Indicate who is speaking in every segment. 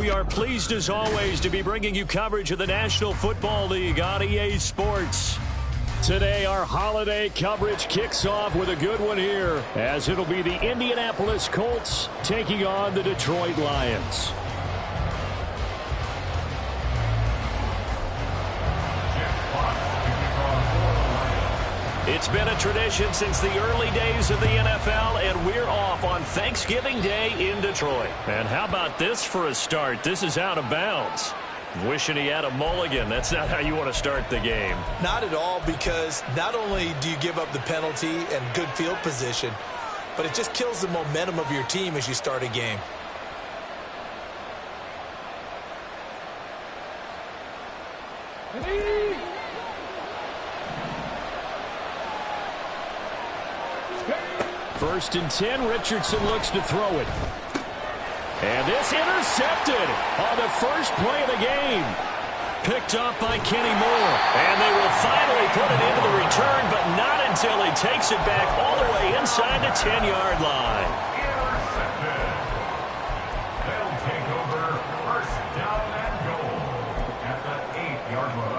Speaker 1: We are pleased as always to be bringing you coverage of the National Football League on EA Sports. Today our holiday coverage kicks off with a good one here, as it'll be the Indianapolis Colts taking on the Detroit Lions. It's been a tradition since the early days of the NFL, and we're off on Thanksgiving Day in Detroit. And how about this for a start? This is out of bounds. Wishing he had a mulligan. That's not how you want to start the game.
Speaker 2: Not at all, because not only do you give up the penalty and good field position, but it just kills the momentum of your team as you start a game.
Speaker 1: First and 10, Richardson looks to throw it. And this intercepted on the first play of the game. Picked up by Kenny Moore. And they will finally put it into the return, but not until he takes it back all the way inside the 10-yard line.
Speaker 3: Intercepted. They'll take over first down and goal at the 8-yard line.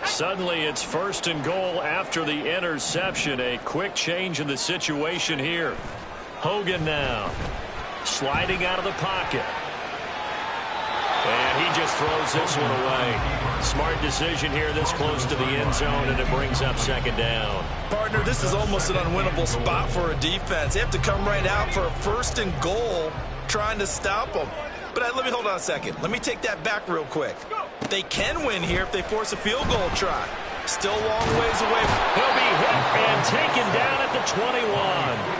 Speaker 1: Suddenly it's first and goal after the interception. A quick change in the situation here. Hogan now sliding out of the pocket. And he just throws this one away. Smart decision here this close to the end zone, and it brings up second down.
Speaker 2: Partner, this is almost an unwinnable spot for a defense. They have to come right out for a first and goal trying to stop them. But let me hold on a second. Let me take that back real quick. They can win here if they force a field goal try. Still a long ways away.
Speaker 1: He'll be hit and taken down at the 21.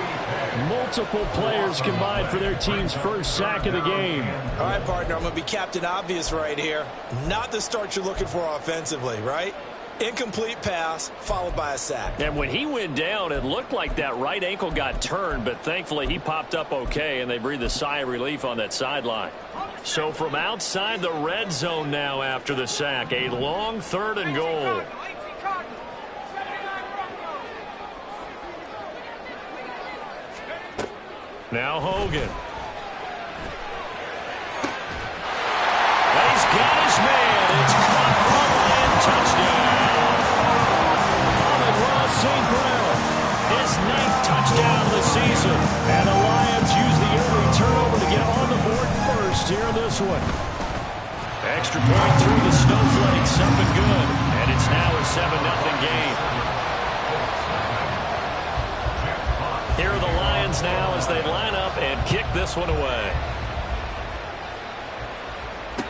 Speaker 1: Multiple players combined for their team's first sack of the game.
Speaker 2: All right, partner, I'm going to be Captain Obvious right here. Not the start you're looking for offensively, right? Incomplete pass followed by a sack.
Speaker 1: And when he went down, it looked like that right ankle got turned, but thankfully he popped up okay, and they breathed a sigh of relief on that sideline. So from outside the red zone now after the sack, a long third and goal. Now Hogan. And he's got his man. It's caught for a Lion touchdown. Amon-Ra St. Brown, his 9th touchdown of the season. And the Lions use the early turnover to get on the board first here in this one. Extra point through the snowflakes, something good. And it's now a 7-0 game. Here are the Lions now as they line up and kick this one away.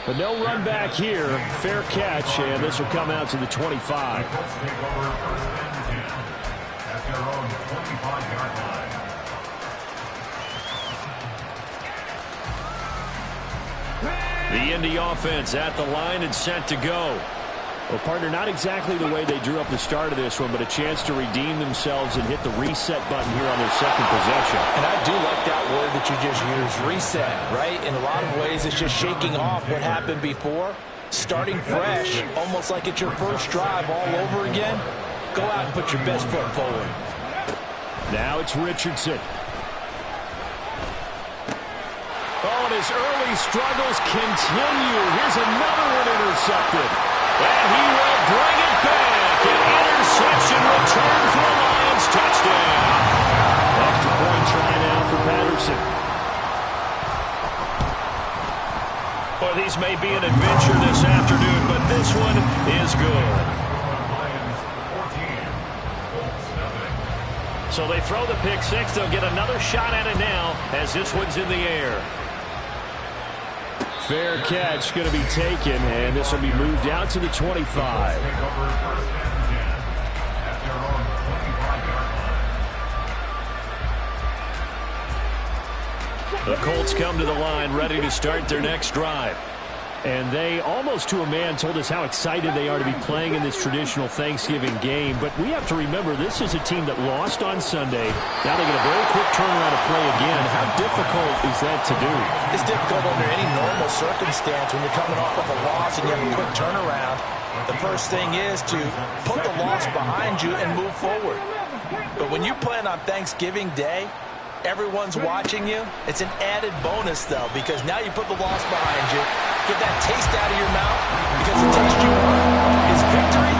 Speaker 1: But no run back here. Fair catch, and this will come out to the 25. The Indy offense at the line and set to go. Well, partner, not exactly the way they drew up the start of this one, but a chance to redeem themselves and hit the reset button here on their second possession.
Speaker 2: And I do like that word that you just used, reset, right? In a lot of ways, it's just shaking off what happened before, starting fresh, almost like it's your first drive all over again. Go out and put your best foot forward.
Speaker 1: Now it's Richardson. Oh, and his early struggles continue. Here's another one intercepted. And he will bring it back. An interception return for a Lions touchdown. Extra point try now for Patterson. Well, these may be an adventure this afternoon, but this one is good. So they throw the pick six. They'll get another shot at it now as this one's in the air. Fair catch going to be taken, and this will be moved out to the 25. The Colts come to the line ready to start their next drive. And they, almost to a man, told us how excited they are to be playing in this traditional Thanksgiving game. But we have to remember, this is a team that lost on Sunday. Now they get a very quick turnaround to play again. How difficult is that to do?
Speaker 2: It's difficult under any normal circumstance when you're coming off of a loss and you have a quick turnaround. The first thing is to put the loss behind you and move forward. But when you're playing on Thanksgiving Day, Everyone's watching you. It's an added bonus, though, because now you put the loss behind you. Get that taste out of your mouth because the taste you want is victory,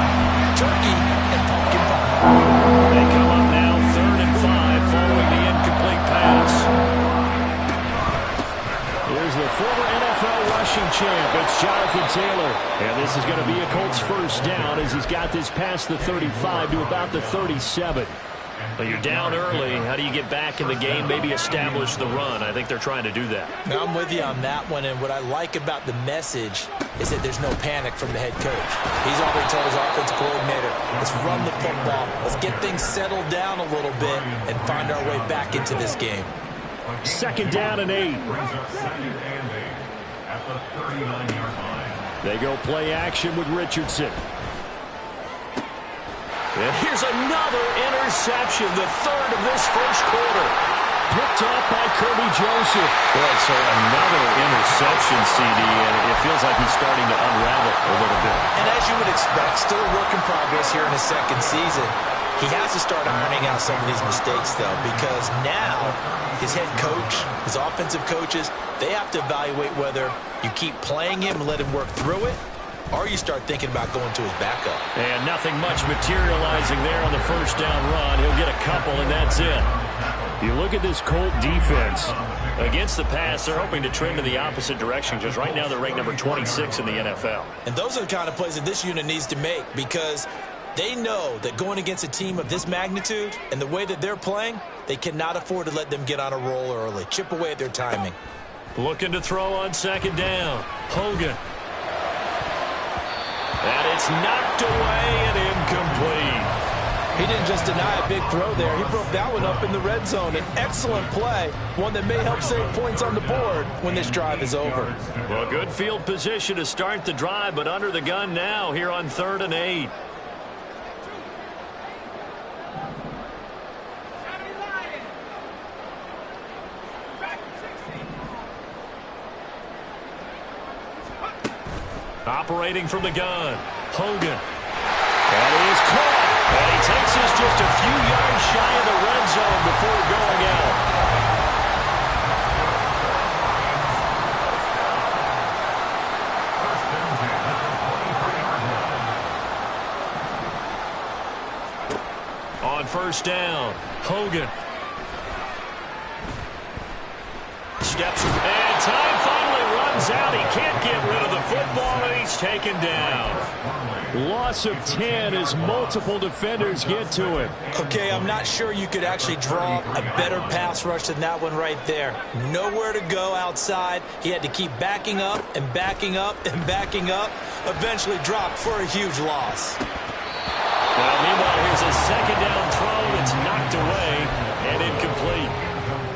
Speaker 2: turkey, and pumpkin pie.
Speaker 1: They come up now 3rd and 5 following the incomplete pass. Here's the former NFL rushing champ. It's Jonathan Taylor. And this is going to be a Colts first down as he's got this past the 35 to about the 37. Well, you're down early. How do you get back in the game, maybe establish the run? I think they're trying to do that.
Speaker 2: Now, I'm with you on that one, and what I like about the message is that there's no panic from the head coach. He's already told his offensive coordinator, let's run the football, let's get things settled down a little bit and find our way back into this game.
Speaker 1: 2nd down and 8.
Speaker 3: Brings up 2nd and 8 at the 39-yard line.
Speaker 1: They go play action with Richardson. And here's another interception, the 3rd of this first quarter. Picked up by Kirby Joseph. Boy, so another interception, CD, and it feels like he's starting to unravel a little bit.
Speaker 2: And as you would expect, still a work in progress here in his 2nd season. He has to start ironing out some of these mistakes, though, because now his head coach, his offensive coaches, they have to evaluate whether you keep playing him and let him work through it, or you start thinking about going to his backup.
Speaker 1: And nothing much materializing there on the first down run. He'll get a couple, and that's it. You look at this Colt defense. Against the pass, they're hoping to trend in the opposite direction, because right now they're ranked number 26 in the NFL.
Speaker 2: And those are the kind of plays that this unit needs to make, because they know that going against a team of this magnitude and the way that they're playing, they cannot afford to let them get on a roll early. Chip away at their timing.
Speaker 1: Looking to throw on 2nd down. Hogan. And it's knocked away and incomplete.
Speaker 2: He didn't just deny a big throw there. He broke that one up in the red zone. An excellent play, one that may help save points on the board when this drive is over.
Speaker 1: Well, good field position to start the drive, but under the gun now here on 3rd and 8. Operating from the gun, Hogan. And he is caught. And he takes us just a few yards shy of the red zone before going out. On 1st down, Hogan. Steps, and time finally runs out. He can't get rid of the football, and he's taken down. Loss of 10 as multiple defenders get to him.
Speaker 2: Okay, I'm not sure you could actually draw a better pass rush than that one right there. Nowhere to go outside. He had to keep backing up and backing up and backing up. Eventually dropped for a huge loss.
Speaker 1: Well, meanwhile, here's a 2nd down throw that's knocked away and incomplete.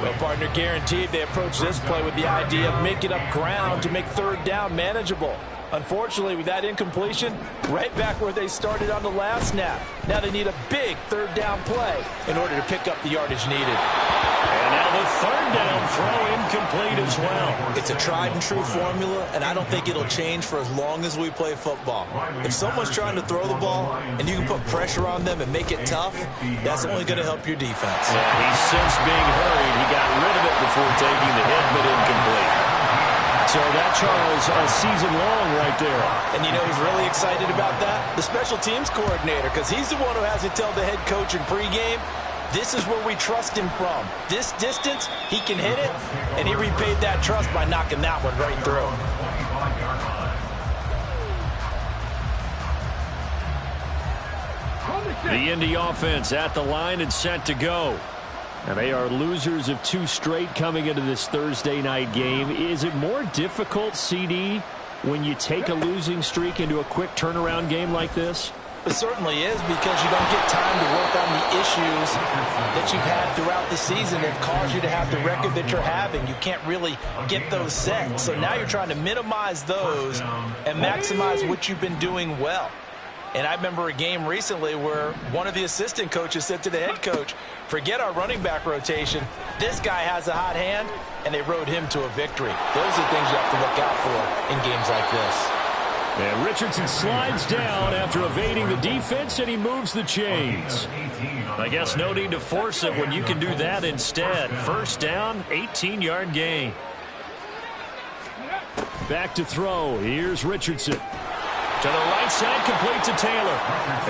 Speaker 2: Well, partner, guaranteed they approach this play with the idea of making up ground to make 3rd down manageable. Unfortunately, with that incompletion, right back where they started on the last snap. Now they need a big 3rd down play in order to pick up the yardage needed.
Speaker 1: And now the 3rd down throw incomplete as well.
Speaker 2: It's a tried and true formula, and I don't think it'll change for as long as we play football. If someone's trying to throw the ball and you can put pressure on them and make it tough, that's only going to help your defense.
Speaker 1: Yeah, he's since being hurried. He got rid of it before taking the hit, but incomplete. So that, Charles, a season long right there.
Speaker 2: And you know who's really excited about that? The special teams coordinator, because he's the one who has to tell the head coach in pregame, this is where we trust him from. This distance, he can hit it, and he repaid that trust by knocking that one right through.
Speaker 1: The Indy offense at the line and set to go. And they are losers of 2 straight coming into this Thursday night game. Is it more difficult, CD, when you take a losing streak into a quick turnaround game like this?
Speaker 2: It certainly is, because you don't get time to work on the issues that you've had throughout the season that cause you to have the record that you're having. You can't really get those set. So now you're trying to minimize those and maximize what you've been doing well. And I remember a game recently where one of the assistant coaches said to the head coach, forget our running back rotation. This guy has a hot hand, and they rode him to a victory. Those are things you have to look out for in games like this.
Speaker 1: And Richardson slides down after evading the defense, and he moves the chains. I guess no need to force it when you can do that instead. First down, 18-yard gain. Back to throw. Here's Richardson. To the right side, complete to Taylor.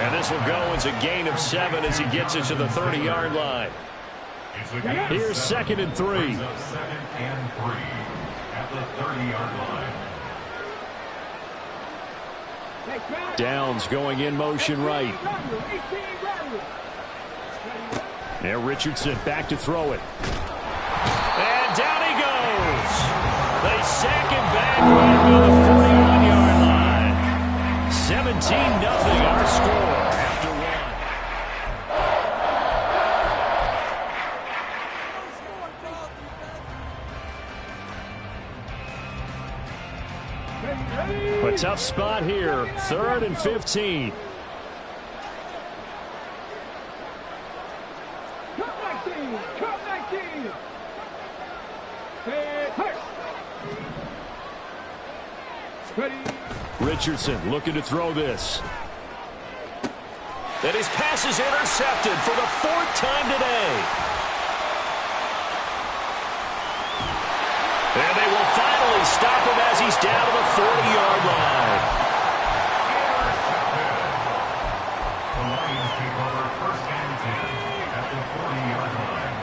Speaker 1: And this will go as a gain of 7 as he gets it to the 30-yard line. Here's 2nd and 3.
Speaker 3: 2nd and 3 at the 30-yard line.
Speaker 1: Downs going in motion right. Now Richardson back to throw it. And down he goes. They sack him back right around the 41-yard line. 17-0 our score after 1. A tough spot here. 3rd and 15. Richardson looking to throw this. And his pass is intercepted for the 4th time today. And they will finally stop him as he's down to the 40-yard line.
Speaker 3: The Lions take over 1st and 10 at the 40-yard line.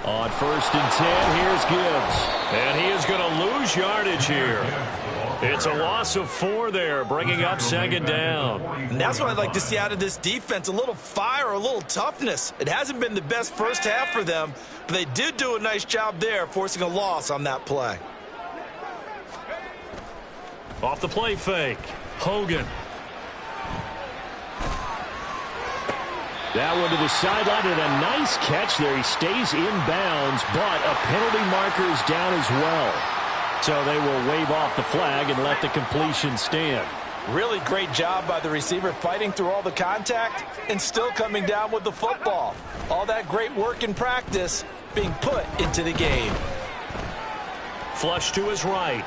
Speaker 1: On 1st and 10, here's Gibbs. And he is going to lose yardage here. It's a loss of 4 there, bringing up 2nd down.
Speaker 2: And that's what I'd like to see out of this defense, a little fire, a little toughness. It hasn't been the best first half for them, but they did do a nice job there, forcing a loss on that play.
Speaker 1: Off the play fake, Hogan. That one to the sideline, and a nice catch there. He stays in bounds, but a penalty marker is down as well. So they will wave off the flag and let the completion stand.
Speaker 2: Really great job by the receiver fighting through all the contact and still coming down with the football. All that great work in practice being put into the game.
Speaker 1: Flush to his right.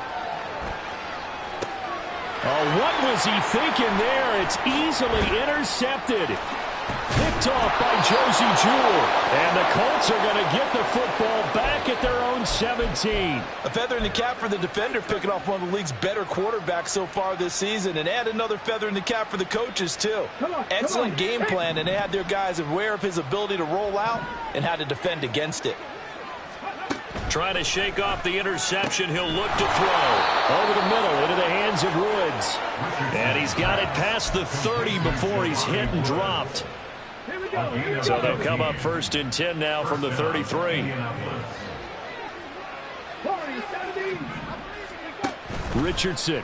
Speaker 1: Oh, what was he thinking there? It's easily intercepted. Picked off by Josie Jewell. And the Colts are going to get the football back at their own 17.
Speaker 2: A feather in the cap for the defender, picking off one of the league's better quarterbacks so far this season. And add another feather in the cap for the coaches, too. Excellent game plan, and they had their guys aware of his ability to roll out and how to defend against it.
Speaker 1: Trying to shake off the interception. He'll look to throw. Over the middle into the hands of Woods. And he's got it past the 30 before he's hit and dropped. So they'll come up 1st and 10 now from the 33. Richardson. And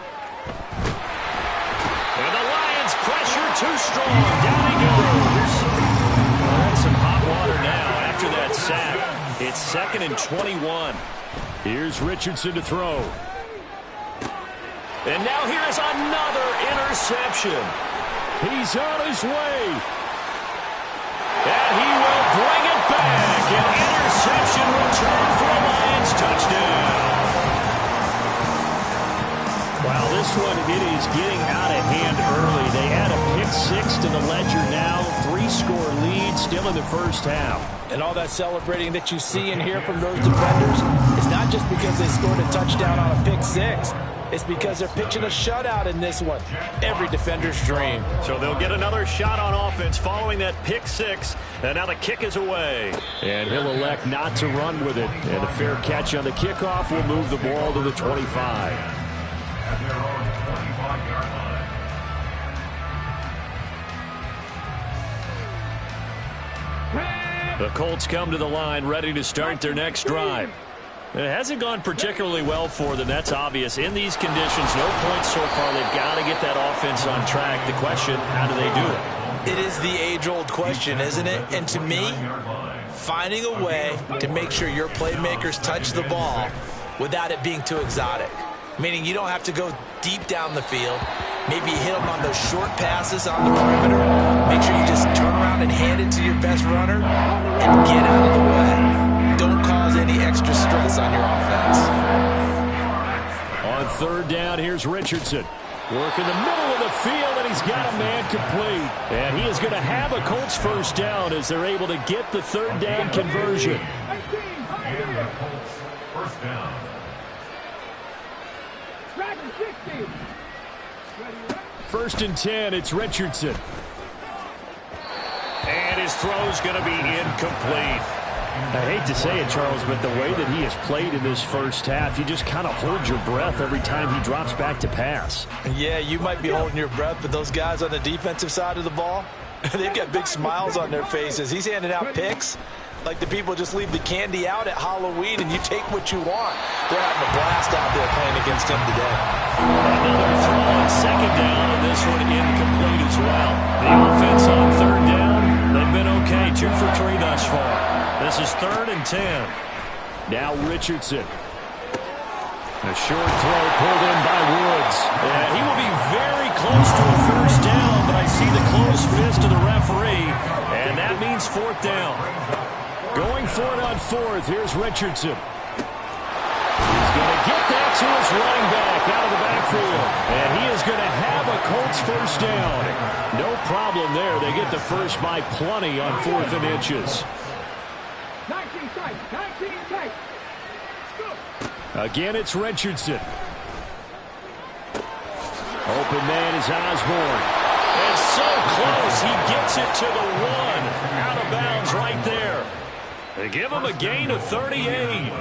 Speaker 1: the Lions pressure too strong. Down he goes. Well, that's some hot water now after that sack. It's 2nd and 21. Here's Richardson to throw. And now here's another interception. He's on his way. And he will bring it back. An interception return for a Lions touchdown. Wow, this one, it is getting out of hand early. They add a pick-6 to the ledger now. 3-score lead still in the first half.
Speaker 2: And all that celebrating that you see and hear from those defenders, it's not just because they scored a touchdown on a pick-6. It's because they're pitching a shutout in this one. Every defender's dream.
Speaker 1: So they'll get another shot on offense following that pick-6. And now the kick is away. And he'll elect not to run with it. And a fair catch on the kickoff will move the ball to the 25.
Speaker 3: At their own 25-yard line.
Speaker 1: The Colts come to the line ready to start their next drive. It hasn't gone particularly well for them. That's obvious. In these conditions, no points so far. They've got to get that offense on track. The question, how do they do it?
Speaker 2: It is the age-old question, isn't it? And to me, finding a way to make sure your playmakers touch the ball without it being too exotic. Meaning you don't have to go deep down the field. Maybe you hit them on those short passes on the perimeter. Make sure you just turn around and hand it to your best runner and get out of the way. Don't cause any extra stress on your offense.
Speaker 1: third down, here's Richardson. Working the middle of the field, and he's got a man complete. And he is going to have a Colts first down as they're able to get the third down conversion.
Speaker 3: And the Colts first down.
Speaker 1: First and 10, it's Richardson. And his throw's going to be incomplete. I hate to say it, Charles, but the way that he has played in this first half, you just kind of hold your breath every time he drops back to pass.
Speaker 2: Yeah, you might be holding your breath, but those guys on the defensive side of the ball, they've got big smiles on their faces. He's handing out picks like the people just leave the candy out at Halloween and you take what you want. They're having a blast out there playing against him today.
Speaker 1: Another throw on second down, and this one incomplete as well. The offense on third down, they've been okay, 2 for 3 thus far. This is 3rd and 10. Now Richardson. A short throw pulled in by Woods. And he will be very close to a first down, but I see the closed fist of the referee, and that means 4th down. Going for it on 4th, here's Richardson. He's going to get that to his running back out of the backfield. And he is going to have a Colts first down. No problem there. They get the first by plenty on 4th and inches. Again, it's Richardson. Open man is Osborne. And so close, he gets it to the 1. Out of bounds right there. They give him a gain of 38.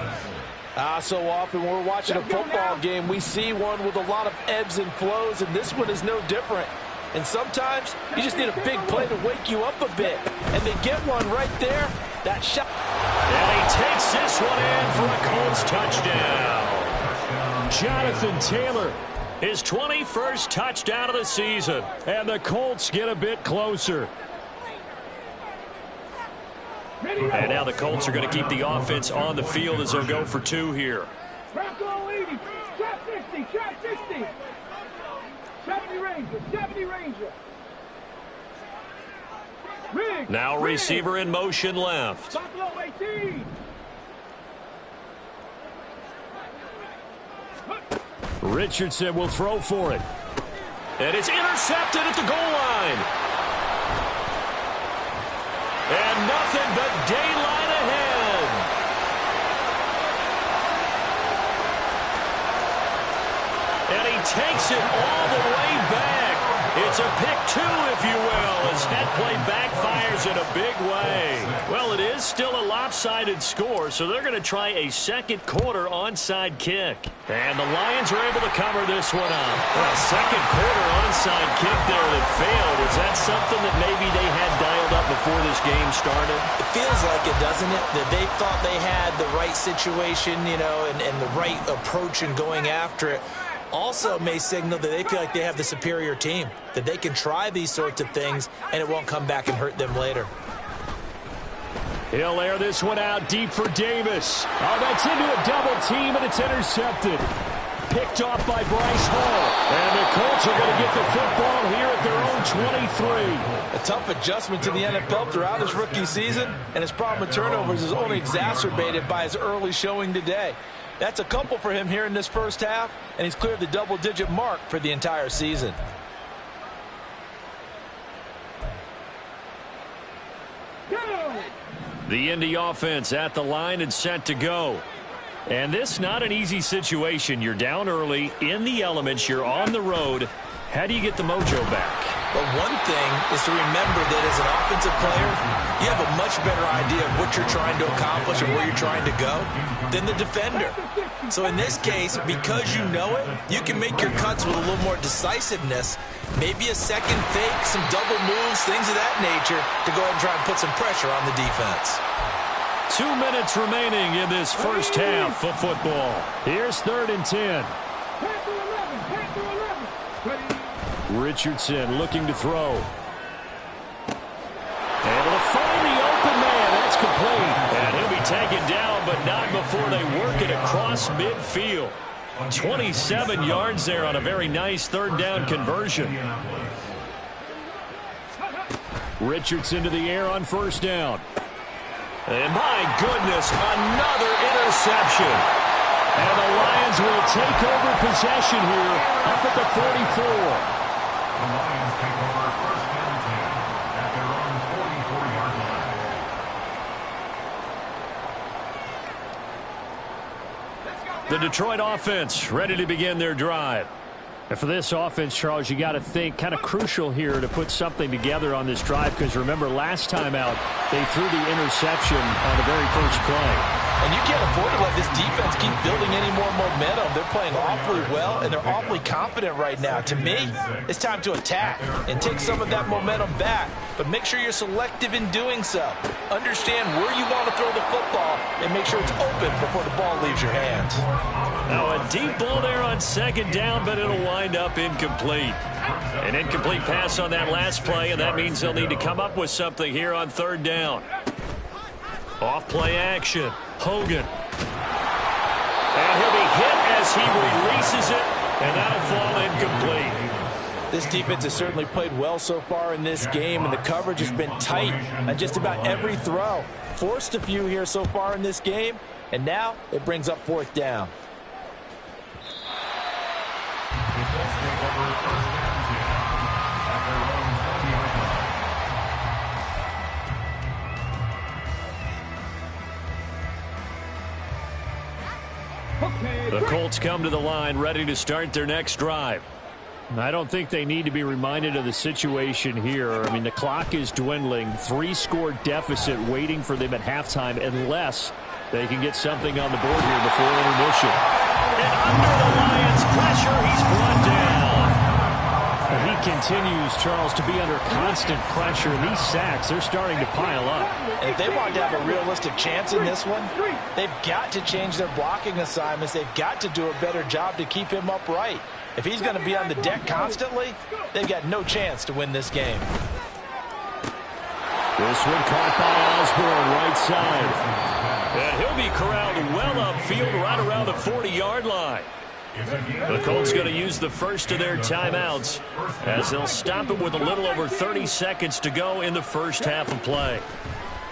Speaker 2: So often we're watching a football game, we see one with a lot of ebbs and flows, and this one is no different. And sometimes you just need a big play to wake you up a bit. And they get one right there. That shot.
Speaker 1: And he takes this one in for a Colts touchdown. Jonathan Taylor, his 21st touchdown of the season. And the Colts get a bit closer. And now the Colts are going to keep the offense on the field as they'll go for 2 here.
Speaker 4: Trap goal 80, trap 60, trap 60. 70 Ranger, 70 Ranger.
Speaker 1: Now receiver in motion left.
Speaker 4: Buffalo 18.
Speaker 1: Richardson will throw for it. And it's intercepted at the goal line. And nothing but daylight ahead. And he takes it all the way back. It's a pick 2, if you will, as that play backfires in a big way. Well, it is still a lopsided score, so they're going to try a second quarter onside kick. And the Lions are able to cover this one up. A second quarter onside kick there that failed. Is that something that maybe they had dialed up before this game started?
Speaker 2: It feels like it, doesn't it? That they thought they had the right situation, and the right approach in going after it. Also may signal that they feel like they have the superior team, that they can try these sorts of things and it won't come back and hurt them later.
Speaker 1: He'll air this one out deep for Davis. Oh, that's into a double team, and it's intercepted. Picked off by Bryce Hall. And the Colts are going to get the football here at their own 23.
Speaker 2: A tough adjustment to the NFL throughout his rookie season, and his problem with turnovers is only exacerbated by his early showing today. That's a couple for him here in this first half, and he's cleared the double-digit mark for the entire season.
Speaker 1: The Indy offense at the line and set to go. And this not an easy situation. You're down early, in the elements, you're on the road. How do you get the mojo back?
Speaker 2: Well, one thing is to remember that as an offensive player, you have a much better idea of what you're trying to accomplish and where you're trying to go than the defender. So in this case, because you know it, you can make your cuts with a little more decisiveness. Maybe a second fake, some double moves, things of that nature to go ahead and try and put some pressure on the defense.
Speaker 1: 2 minutes remaining in this first half of football. Here's 3rd and 10. Richardson looking to throw. Able to find the open man. That's complete. And he'll be taken down, but not before they work it across midfield. 27 yards there on a very nice 3rd down conversion. Richardson to the air on 1st down. And my goodness, another interception. And the Lions will take over possession here up at the 44.
Speaker 3: The Lions take over first and 10 at their own 44-yard line.
Speaker 1: The Detroit offense ready to begin their drive. And for this offense, Charles, you got to think kind of crucial here to put something together on this drive, because remember last time out they threw the interception on the very first play.
Speaker 2: And you can't afford to let this defense keep building any more momentum. They're playing awfully well, and they're awfully confident right now. To me, it's time to attack and take some of that momentum back. But make sure you're selective in doing so. Understand where you want to throw the football and make sure it's open before the ball leaves your hands.
Speaker 1: Now a deep ball there on second down, but it'll wind up incomplete. An incomplete pass on that last play, and that means they'll need to come up with something here on third down. Off play action. Hogan. And he'll be hit as he releases it, and that'll fall incomplete.
Speaker 2: This defense has certainly played well so far in this game, and the coverage has been tight on just about every throw. Forced a few here so far in this game, and now it brings up fourth down.
Speaker 1: The Colts come to the line ready to start their next drive. I don't think they need to be reminded of the situation here. I mean, the clock is dwindling. 3-score deficit waiting for them at halftime unless they can get something on the board here before intermission. And under the Lions' pressure, he's brought down. And he continues, Charles, to be under constant pressure. And these sacks, they're starting to pile up.
Speaker 2: And if they want to have a realistic chance in this one, they've got to change their blocking assignments. They've got to do a better job to keep him upright. If he's going to be on the deck constantly, they've got no chance to win this game.
Speaker 1: This one caught by Osborne, right side. And he'll be corralled well upfield right around the 40-yard line. The Colts going to use the first of their timeouts as they'll stop it with a little over 30 seconds to go in the first half of play.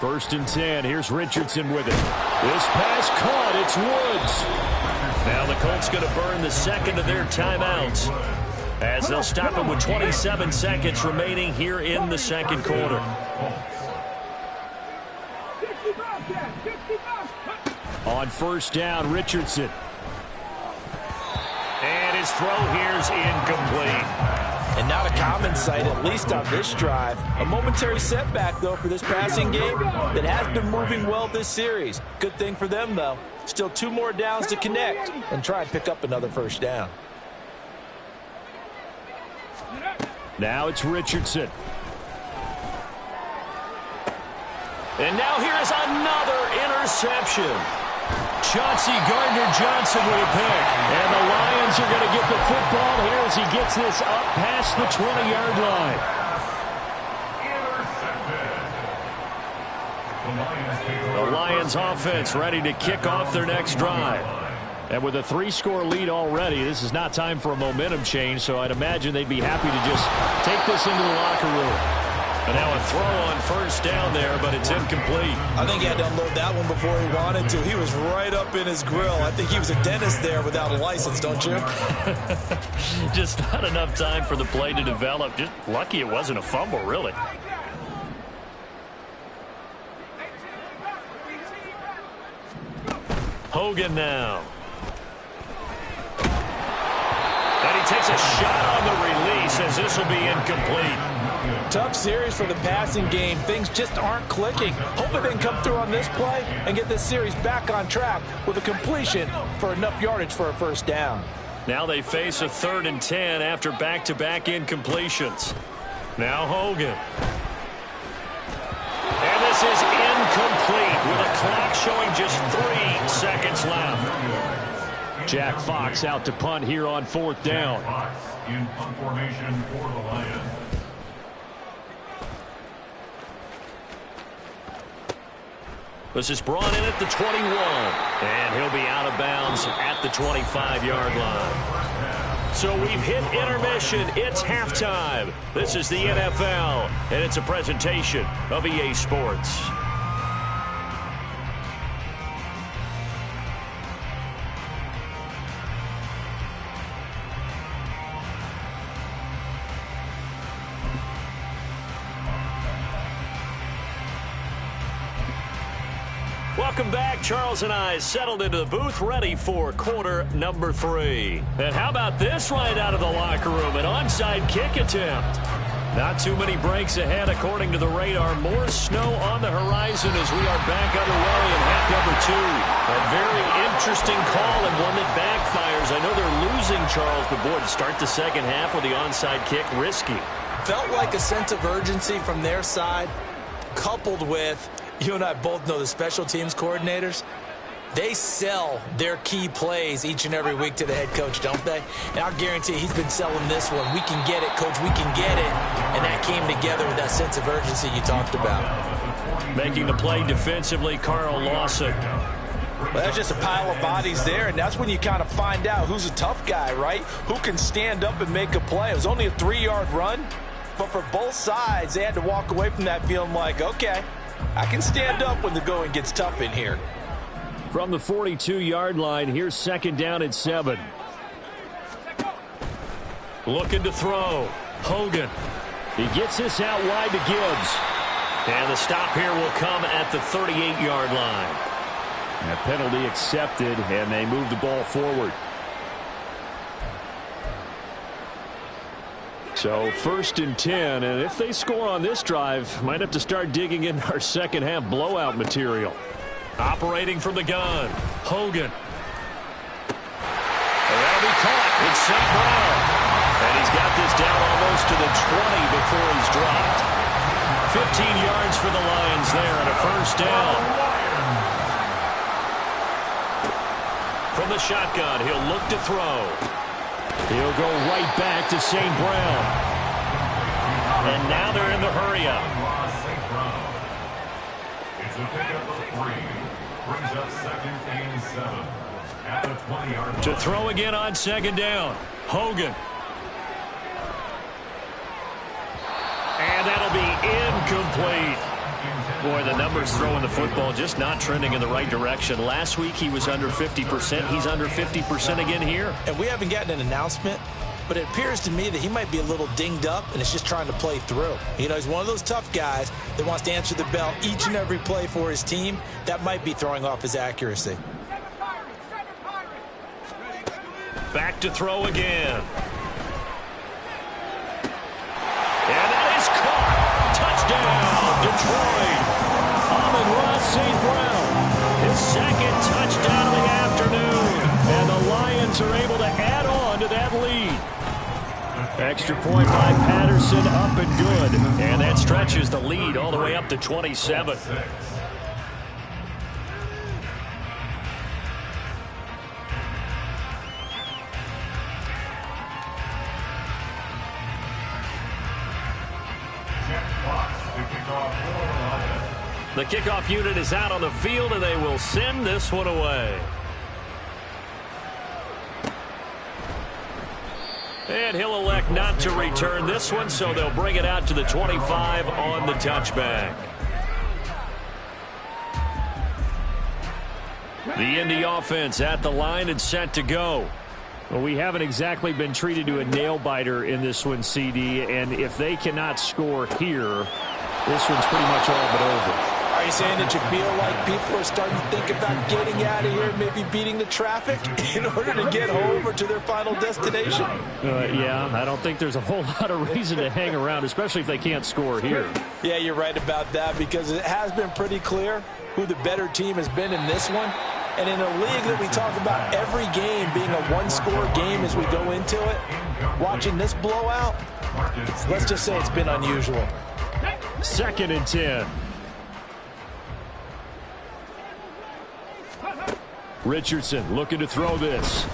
Speaker 1: First and 10. Here's Richardson with it. This pass caught. It's Woods. Now the Colts going to burn the second of their timeouts as they'll stop it with 27 seconds remaining here in the second quarter. On first down, Richardson. And his throw here's incomplete.
Speaker 2: And not a common sight, at least on this drive. A momentary setback, though, for this passing game that has been moving well this series. Good thing for them, though. Still 2 more downs to connect and try and pick up another first down.
Speaker 1: Now it's Richardson. And now here is another interception. Chauncey Gardner-Johnson with a pick. And the Lions are going to get the football here as he gets this up past the 20-yard line. The Lions offense ready to kick off their next drive. And with a 3-score lead already, this is not time for a momentum change, so I'd imagine they'd be happy to just take this into the locker room. And now a throw on first down there, but it's incomplete.
Speaker 2: I think he had to unload that one before he wanted to. He was right up in his grill. I think he was a dentist there without a license, don't you?
Speaker 1: Just not enough time for the play to develop. Just lucky it wasn't a fumble, really. Hogan now. And he takes a shot on the release as this will be incomplete.
Speaker 2: Tough series for the passing game. Things just aren't clicking. Hoping they can come through on this play and get this series back on track with a completion for enough yardage for a first down.
Speaker 1: Now they face a 3rd and 10 after back-to-back incompletions. Now Hogan. And this is incomplete with a clock showing just 3 seconds left. Jack Fox out to punt here on 4th down.
Speaker 3: Fox in punt formation for the Lions.
Speaker 1: This is brought in at the 21. And he'll be out of bounds at the 25-yard line. So we've hit intermission. It's halftime. This is the NFL, and it's a presentation of EA Sports. Welcome back. Charles and I settled into the booth, ready for quarter number 3. And how about this right out of the locker room? An onside kick attempt. Not too many breaks ahead, according to the radar. More snow on the horizon as we are back underway in half number 2. A very interesting call and one that backfires. I know they're losing, Charles, but boy, to start the second half with the onside kick, risky.
Speaker 2: Felt like a sense of urgency from their side, coupled with, you and I both know the special teams coordinators, they sell their key plays each and every week to the head coach, don't they? And I'll guarantee he's been selling this one. We can get it, coach, we can get it. And that came together with that sense of urgency you talked about.
Speaker 1: Making the play defensively, Carl Lawson.
Speaker 2: Well, that's just a pile of bodies there, and that's when you kind of find out who's a tough guy, right? Who can stand up and make a play. It was only a 3-yard run, but for both sides, they had to walk away from that feeling like, okay, I can stand up when the going gets tough in here.
Speaker 1: From the 42-yard line, here's second down and 7. Looking to throw. Hogan. He gets this out wide to Gibbs. And the stop here will come at the 38-yard line. That penalty accepted, and they move the ball forward. So 1st and 10, and if they score on this drive, might have to start digging in our second half blowout material. Operating from the gun, Hogan. And that'll be caught. It's St. Brown. And he's got this down almost to the 20 before he's dropped. 15 yards for the Lions there and a first down. From the shotgun, he'll look to throw. He'll go right back to St. Brown. And now they're in the hurry-up.
Speaker 3: It's a pickup of 3. Brings up 2nd and 7 at the 20-yard line.
Speaker 1: To throw again on second down. Hogan. And that'll be incomplete. Boy, the numbers throwing the football just not trending in the right direction. Last week he was under 50%. He's under 50% again here.
Speaker 2: And we haven't gotten an announcement, but it appears to me that he might be a little dinged up and is just trying to play through. You know, he's one of those tough guys that wants to answer the bell each and every play for his team. That might be throwing off his accuracy.
Speaker 1: Back to throw again. And that is caught. Touchdown, Detroit. Amon-Ra St. Brown. His second touchdown of the afternoon. And the Lions are able to add on to that lead. Extra point by Patterson, up and good. And that stretches the lead all the way up to 27. The kickoff unit is out on the field, and they will send this one away. And he'll elect not to return this one, so they'll bring it out to the 25 on the touchback. The Indy offense at the line and set to go. Well, we haven't exactly been treated to a nail-biter in this one, CD, and if they cannot score here, this one's pretty much all but over.
Speaker 2: Are you saying that you feel like people are starting to think about getting out of here, maybe beating the traffic in order to get home or to their final destination?
Speaker 1: Yeah, I don't think there's a whole lot of reason to hang around, especially if they can't score here.
Speaker 2: Yeah, you're right about that, because it has been pretty clear who the better team has been in this one. And in a league that we talk about every game being a one-score game as we go into it, watching this blowout, let's just say it's been unusual.
Speaker 1: 2nd and 10. Richardson looking to throw this.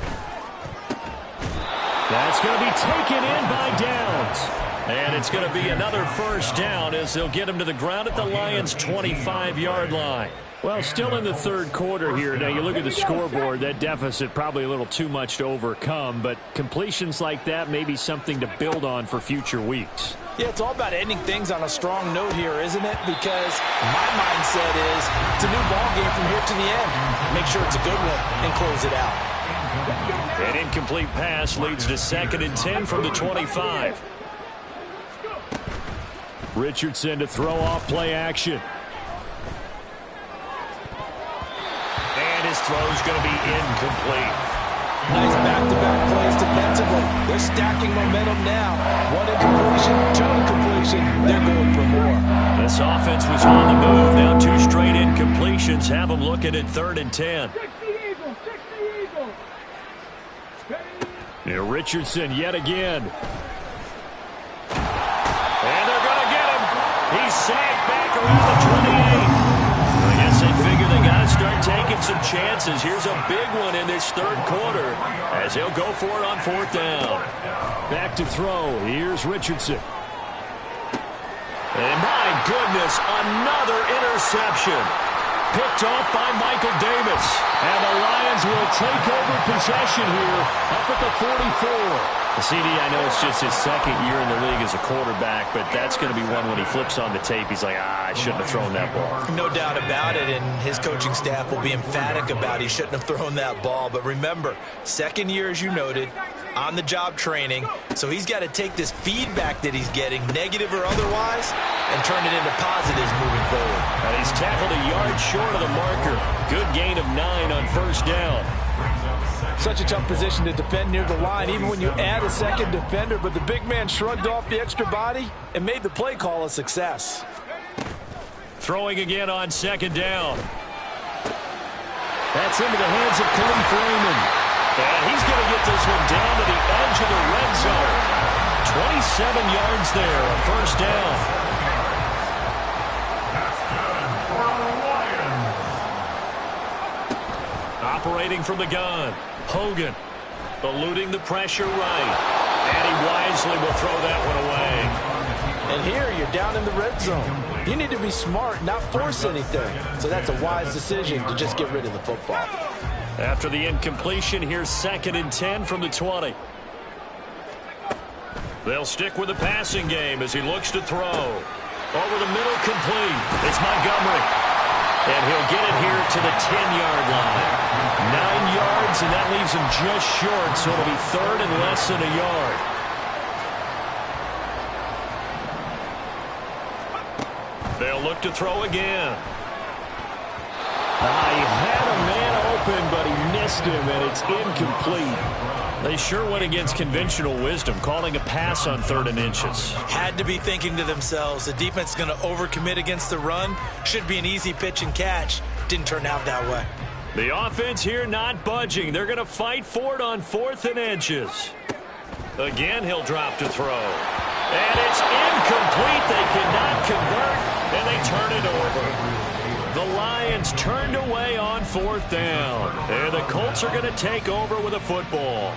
Speaker 1: That's going to be taken in by Downs. And it's going to be another first down as they'll get him to the ground at the Lions' 25-yard line. Well, still in the third quarter here. Now, you look at the scoreboard, that deficit probably a little too much to overcome, but completions like that may be something to build on for future weeks.
Speaker 2: Yeah, it's all about ending things on a strong note here, isn't it? Because my mindset is it's a new ball game from here to the end. Make sure it's a good one and close it out.
Speaker 1: An incomplete pass leads to 2nd and 10 from the 25. Richardson to throw off play action. throw's going to be incomplete.
Speaker 2: Nice back-to-back plays defensively. They're stacking momentum now. One incompletion, two incompletion. They're going for more.
Speaker 1: This offense was on the move. Now 2 straight incompletions have them looking at 3rd and 10.
Speaker 4: 60 Eagles, 60 Eagles.
Speaker 1: Here Richardson yet again. And they're going to get him. He's sacked back around the 28. I guess they figure they got to start taking some chances. Here's a big one in this 3rd quarter as he'll go for it on 4th down. Back to throw. Here's Richardson. And my goodness, another interception. Picked off by Michael Davis. And the Lions will take over possession here up at the 44. CD, I know it's just his 2nd year in the league as a quarterback, but that's going to be one when he flips on the tape. He's like, I shouldn't have thrown that ball.
Speaker 2: No doubt about it, and his coaching staff will be emphatic about he shouldn't have thrown that ball. But remember, 2nd year, as you noted, on-the-job training, so he's got to take this feedback that he's getting, negative or otherwise, and turn it into positives moving forward.
Speaker 1: And he's tackled a yard short of the marker. Good gain of 9 on 1st down.
Speaker 5: Such a tough position to defend near the line, even when you add a 2nd defender, but the big man shrugged off the extra body and made the play call a success.
Speaker 1: Throwing again on 2nd down. That's into the hands of Khalif Raymond. And he's going to get this one down to the edge of the red zone. 27 yards there, a 1st down.
Speaker 3: That's good for the Lions.
Speaker 1: Operating from the gun. Hogan eluding the pressure right. And he wisely will throw that one away.
Speaker 5: And here you're down in the red zone. You need to be smart, not force anything. So that's a wise decision to just get rid of the football.
Speaker 1: After the incompletion, here's 2nd and 10 from the 20. They'll stick with the passing game as he looks to throw. Over the middle, complete. It's Montgomery. And he'll get it here to the 10-yard line. 9 yards, and that leaves him just short, so it'll be 3rd and less than a yard. They'll look to throw again. He had a man open, but he missed him, and it's incomplete. They sure went against conventional wisdom, calling a pass on 3rd and inches.
Speaker 2: Had to be thinking to themselves, the defense is going to overcommit against the run. Should be an easy pitch and catch. Didn't turn out that way.
Speaker 1: The offense here not budging. They're going to fight for it on 4th and inches. Again, he'll drop to throw. And it's incomplete. They cannot convert, and they turn it over. The Lions turned away on 4th down. And the Colts are going to take over with a football.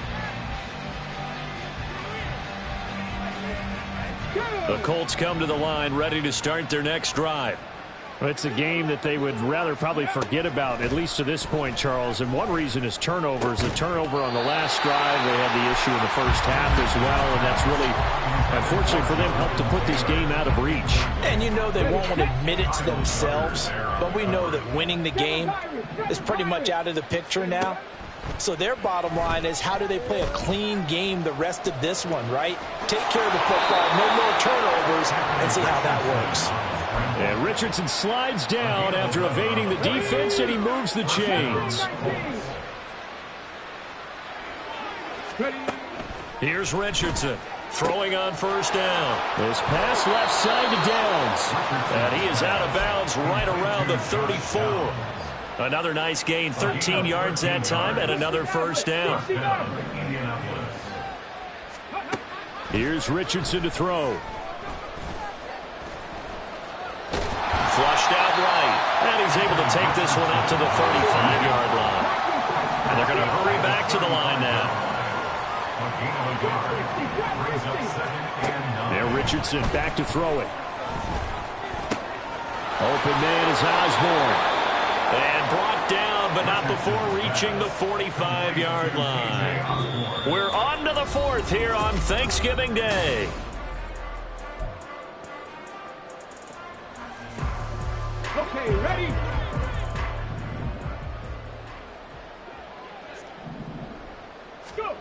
Speaker 1: The Colts come to the line ready to start their next drive. It's a game that they would rather probably forget about, at least to this point, Charles. And one reason is turnovers. The turnover on the last drive, they had the issue in the first half as well. And that's really, unfortunately for them, helped to put this game out of reach.
Speaker 5: And you know they won't want to admit it to themselves, but we know that winning the game is pretty much out of the picture now. So their bottom line is, how do they play a clean game the rest of this one, right? Take care of the football, no more turnovers, and see how that works.
Speaker 1: And Richardson slides down after evading the defense, and he moves the chains. Here's Richardson throwing on 1st down. This pass left side to Downs. And he is out of bounds right around the 34. Another nice gain, 13 yards that time, and another 1st down. Here's Richardson to throw. Flushed out right, and he's able to take this one up to the 35-yard line. And they're going to hurry back to the line now. There, Richardson back to throw it. Open man is Osborne. And brought down, but not before reaching the 45-yard line. We're on to the 4th here on Thanksgiving Day.
Speaker 4: Okay, ready? Go.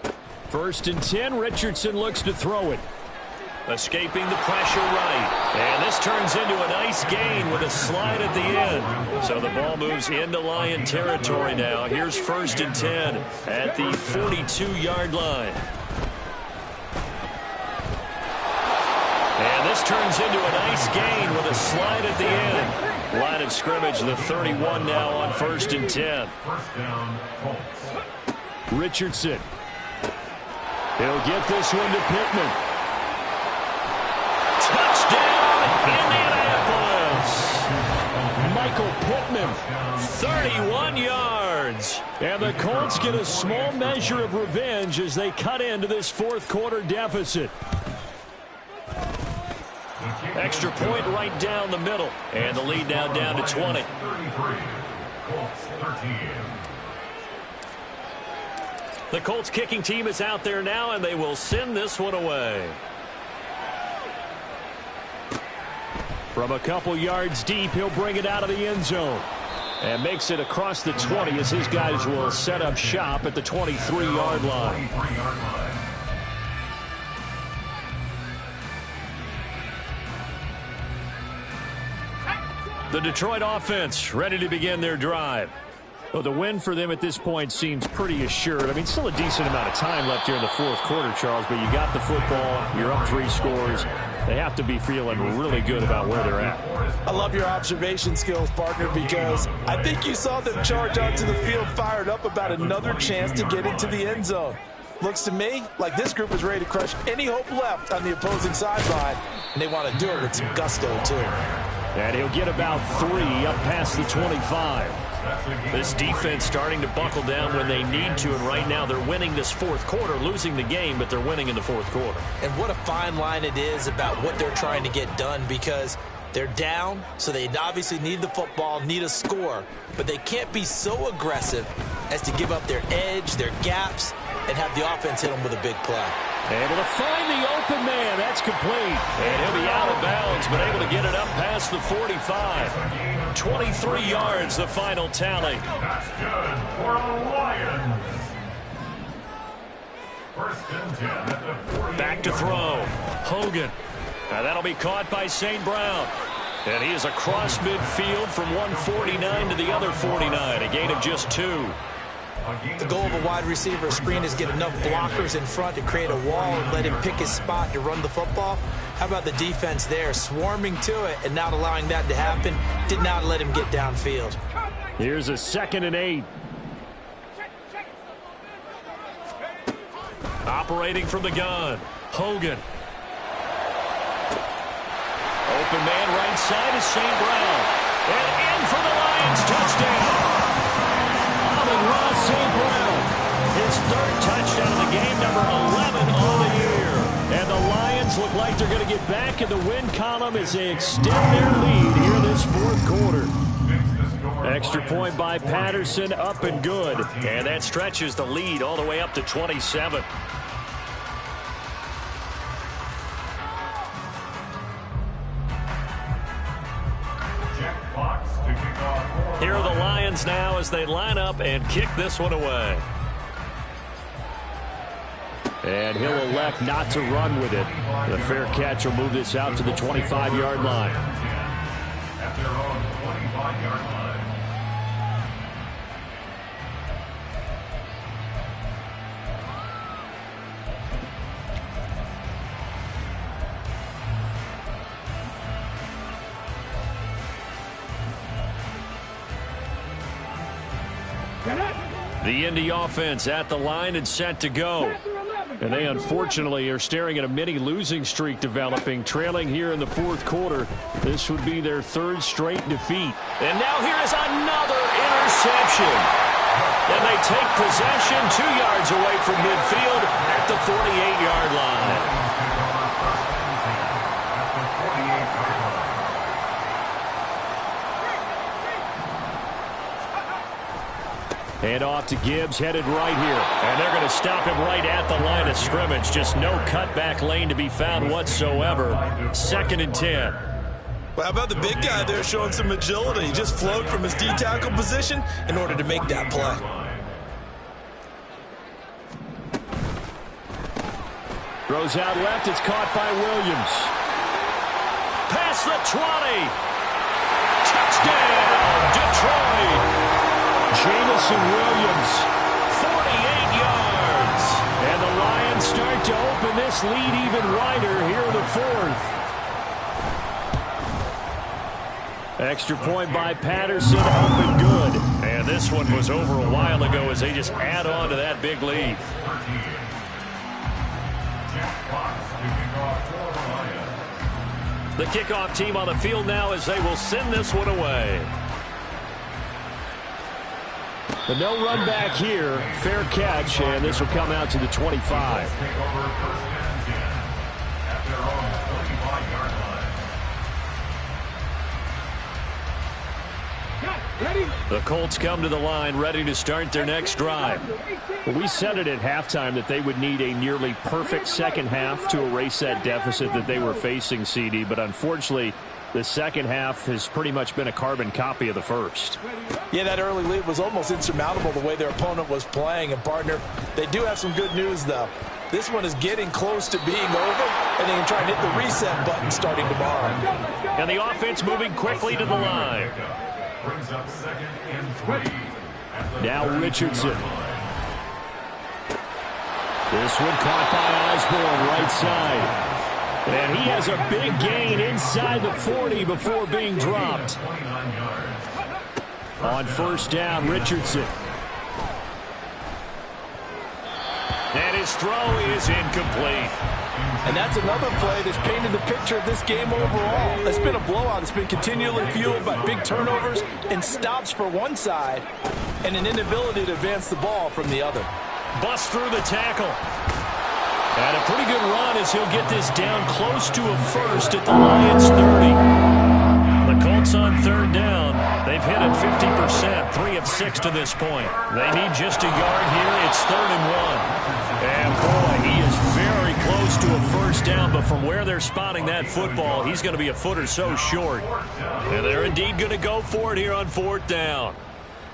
Speaker 1: 1st and 10, Richardson looks to throw it. Escaping the pressure right. And this turns into a nice gain with a slide at the end. So the ball moves into Lion territory now. Here's 1st and 10 at the 42-yard line. And this turns into a nice gain with a slide at the end. Line of scrimmage, the 31 now on 1st and 10.
Speaker 3: First down, Colts.
Speaker 1: Richardson. He'll get this one to Pittman. Touchdown, Indianapolis. Michael Pittman, 31 yards. And the Colts get a small measure of revenge as they cut into this 4th quarter deficit. Extra point right down the middle. And the lead now down to 20.
Speaker 3: 33. Colts 13.
Speaker 1: The Colts kicking team is out there now, and they will send this one away. From a couple yards deep, he'll bring it out of the end zone. And makes it across the 20 as his guys will set up shop at the 23-yard line. The Detroit offense ready to begin their drive. Well, the win for them at this point seems pretty assured. I mean, still a decent amount of time left here in the 4th quarter, Charles, but you got the football, you're up 3 scores. They have to be feeling really good about where they're at.
Speaker 5: I love your observation skills, partner, because I think you saw them charge onto the field fired up about another chance to get into the end zone. Looks to me like this group is ready to crush any hope left on the opposing sideline, and they want to do it with some gusto, too.
Speaker 1: And he'll get about 3 up past the 25. This defense starting to buckle down when they need to, and right now they're winning this 4th quarter, losing the game, but they're winning in the 4th quarter.
Speaker 5: And what a fine line it is about what they're trying to get done, because they're down, so they obviously need the football, need a score, but they can't be so aggressive as to give up their edge, their gaps, and have the offense hit them with a big play.
Speaker 1: Able to find the open man. That's complete. And he'll be out of bounds, but able to get it up past the 45. 23 yards, the final tally.
Speaker 3: That's good for the Lions. 1st and 10 at the 48.
Speaker 1: Back to throw. Hogan. Now that'll be caught by St. Brown. And he is across midfield from one 49 to the other 49. A gain of just 2.
Speaker 5: The goal of a wide receiver screen is get enough blockers in front to create a wall and let him pick his spot to run the football. How about the defense there, swarming to it and not allowing that to happen? Did not let him get downfield.
Speaker 1: Here's a 2nd and 8. Operating from the gun. Hogan. Open man right side is St. Brown. And in for the Lions touchdown. Ross St. Brown, his 3rd touchdown of the game, number 11 on the year. And the Lions look like they're going to get back in the win column as they extend their lead here this 4th quarter. Extra point by Patterson, up and good. And that stretches the lead all the way up to 27. Here are the Lions now as they line up and kick this one away. And he'll elect not to run with it. The fair catch will move this out to the 25-yard line.
Speaker 3: At their own 25-yard line.
Speaker 1: The Indy offense at the line and set to go. And they unfortunately are staring at a mini losing streak developing, trailing here in the 4th quarter. This would be their 3rd straight defeat. And now here is another interception. And they take possession 2 yards away from midfield at the 48-yard line. And off to Gibbs, headed right here. And they're going to stop him right at the line of scrimmage. Just no cutback lane to be found whatsoever. 2nd and 10.
Speaker 2: Well, how about the big guy there showing some agility? He just flowed from his D-tackle position in order to make that play.
Speaker 1: Throws out left. It's caught by Williams. Past the 20. Touchdown, Detroit. Jamison Williams, 48 yards. And the Lions start to open this lead even wider here in the fourth. Extra point by Patterson, up and good. And this one was over a while ago as they just add on to that big lead. The kickoff team on the field now as they will send this one away. But no run back here. Fair catch, and this will come out to the 25. The Colts come to the line ready to start their next drive. We said it at halftime that they would need a nearly perfect second half to erase that deficit that they were facing, CD, but unfortunately the second half has pretty much been a carbon copy of the first.
Speaker 5: Yeah, that early lead was almost insurmountable the way their opponent was playing. And, partner, they do have some good news, though. This one is getting close to being over, and they can try and hit the reset button starting tomorrow.
Speaker 1: And the offense moving quickly to the line.
Speaker 3: Brings up 2nd and 3.
Speaker 1: Now Richardson. This one caught by Osborne, right side. And he has a big gain inside the 40 before being dropped. On first down, Richardson. And his throw is incomplete.
Speaker 5: And that's another play that's painted the picture of this game overall. It's been a blowout. It's been continually fueled by big turnovers and stops for one side and an inability to advance the ball from the other.
Speaker 1: Bust through the tackle. And a pretty good run as he'll get this down close to a first at the Lions 30. The Colts on third down. They've hit it 50%, 3 of 6 to this point. They need just a yard here. It's 3rd and 1. And boy, he is very close to a first down, but from where they're spotting that football, he's going to be a foot or so short. And they're indeed going to go for it here on 4th down.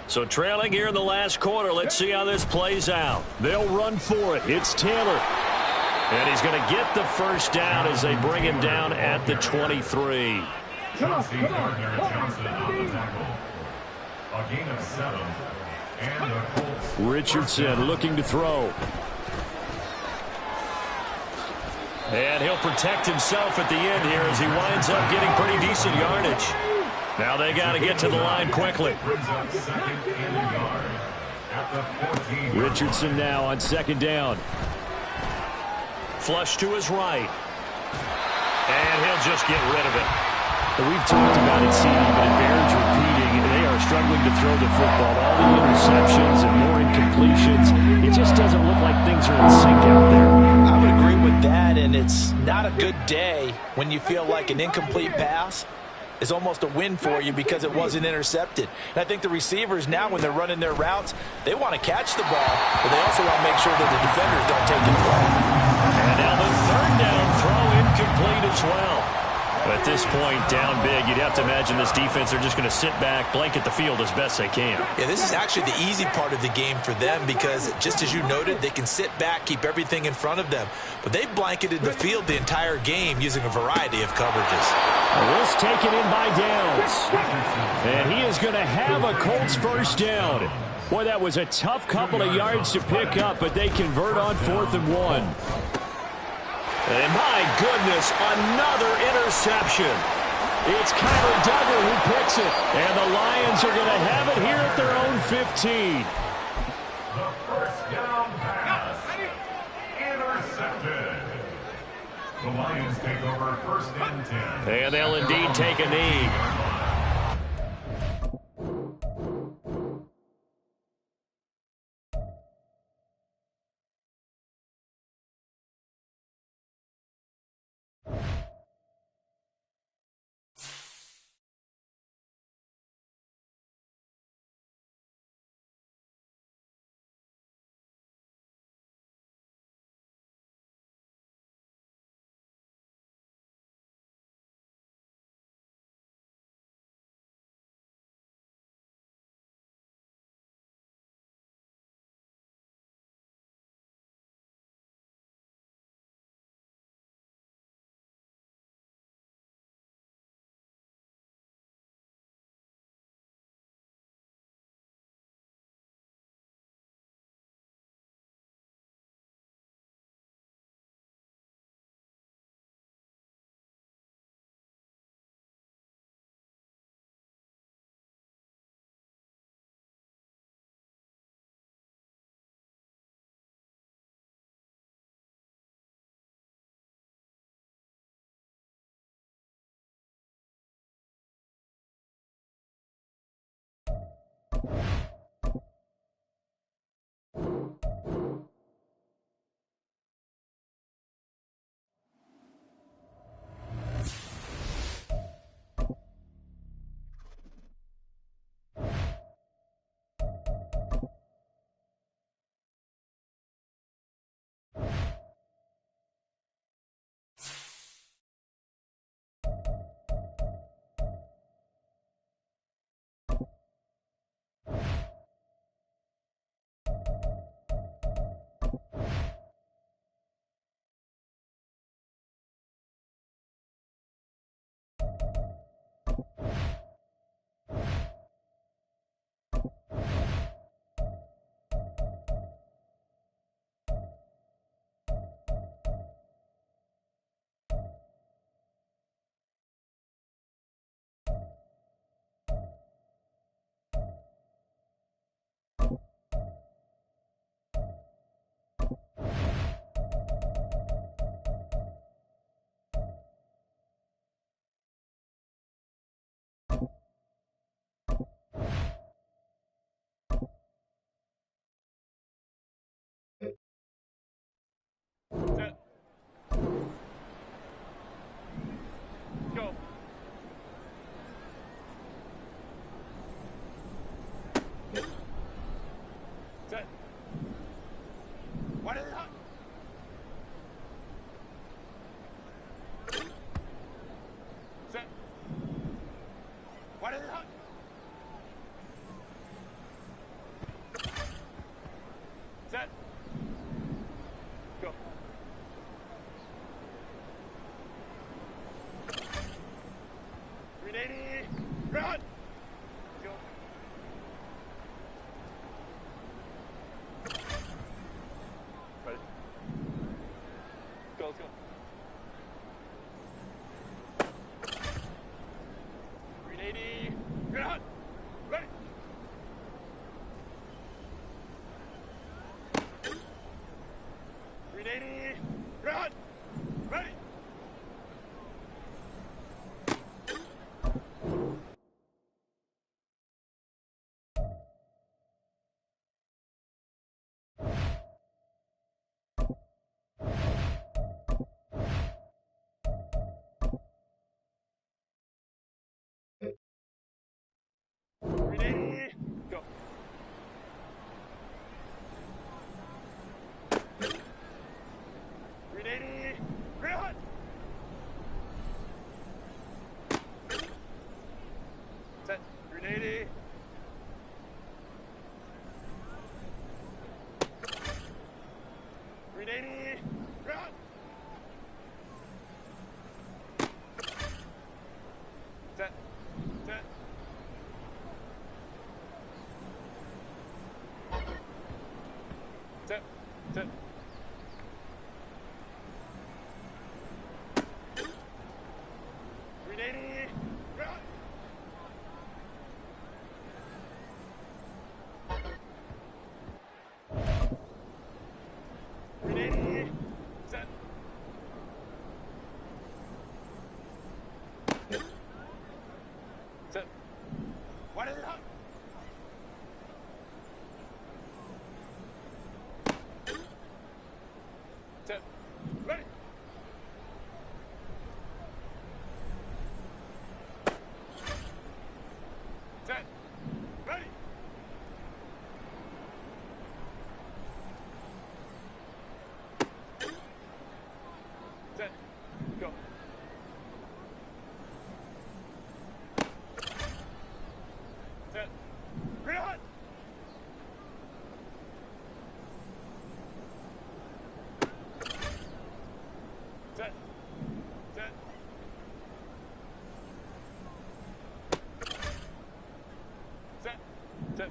Speaker 1: So trailing here in the last quarter, let's see how this plays out. They'll run for it. It's Taylor. And he's going to get the first down as they bring him down at the 23.
Speaker 3: Johnson Gardner Johnson on the tackle. A gain of 7. And the Colts.
Speaker 1: Richardson looking to throw. And he'll protect himself at the end here as he winds up getting pretty decent yardage. Now they got to get to the line quickly. Richardson now on 2nd down. Flush to his right. And he'll just get rid of it. We've talked about it, CD, but it bears repeating. They are struggling to throw the football. All the interceptions and more incompletions. It just doesn't look like things are in sync out there.
Speaker 5: I would agree with that, and it's not a good day when you feel like an incomplete pass is almost a win for you because it wasn't intercepted. And I think the receivers now, when they're running their routes, they want to catch the ball, but they also want to make sure that the defenders don't take it away.
Speaker 1: And now the 3rd down throw incomplete as well. At this point, down big, you'd have to imagine this defense are just going to sit back, blanket the field as best they can.
Speaker 5: Yeah, this is actually the easy part of the game for them because, just as you noted, they can sit back, keep everything in front of them. But they've blanketed the field the entire game using a variety of coverages.
Speaker 1: This taken in by Downs. And he is going to have a Colts first down. Boy, that was a tough couple of yards to pick up, but they convert on 4th and 1. And my goodness, another interception. It's Kyler Duggar who picks it. And the Lions are going to have it here at their own 15.
Speaker 3: The first down pass. Intercepted. The Lions take over 1st and 10.
Speaker 1: And they'll indeed take a knee.
Speaker 4: Set. Go. Ready, run. Go. Ready. Go, let's go. Ready, run. Ready. Ready, run. Ready. Ready, go. Ready, run. Set. Ready. Ready, run. Set. Set. Set. Set. Ready, run. Ready, set. Set. What is it? Set. Ready. Set. Ready. Set. Go. Set. Run. Set. Set. Set. Set.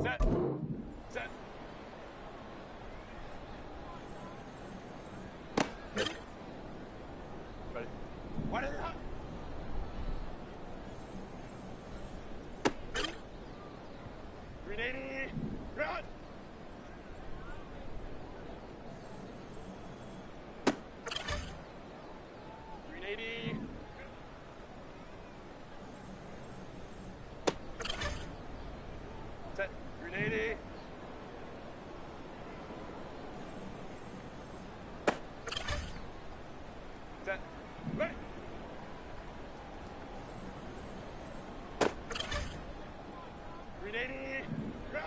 Speaker 4: Set. Set. Ready. What is it? Ready, run. Ready. Set. Ready. Set. Ready. Ready. Run.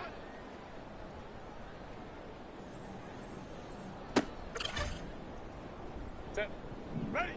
Speaker 4: Set. Ready.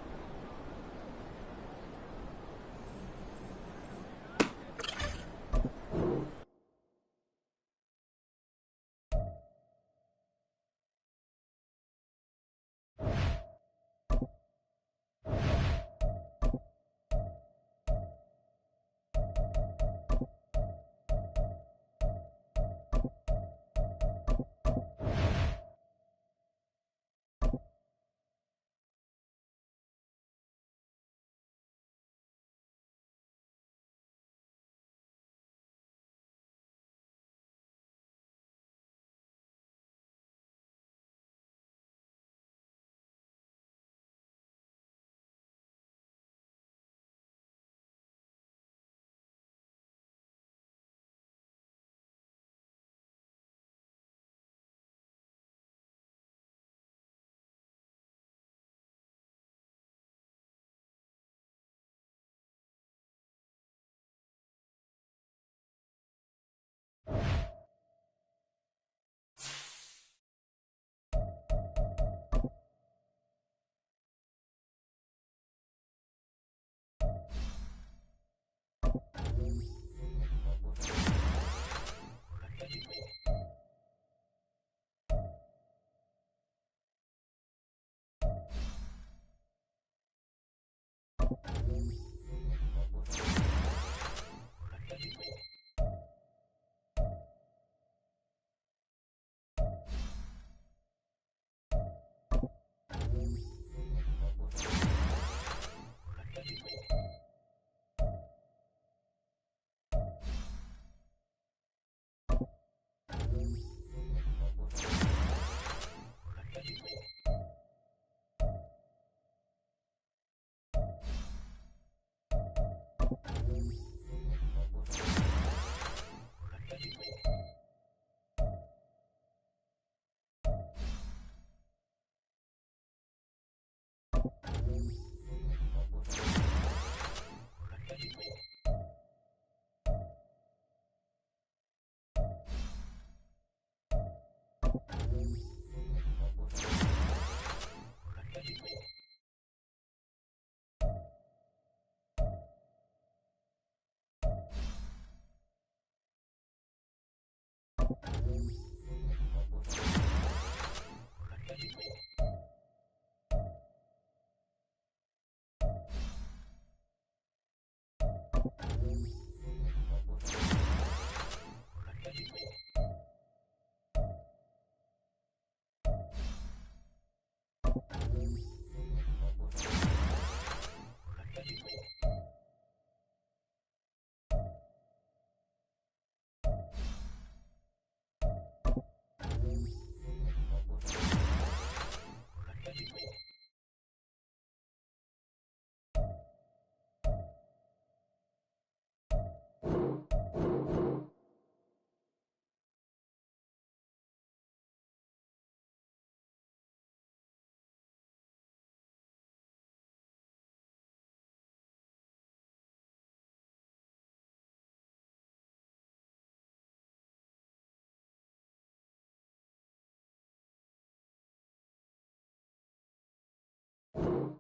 Speaker 3: Ball.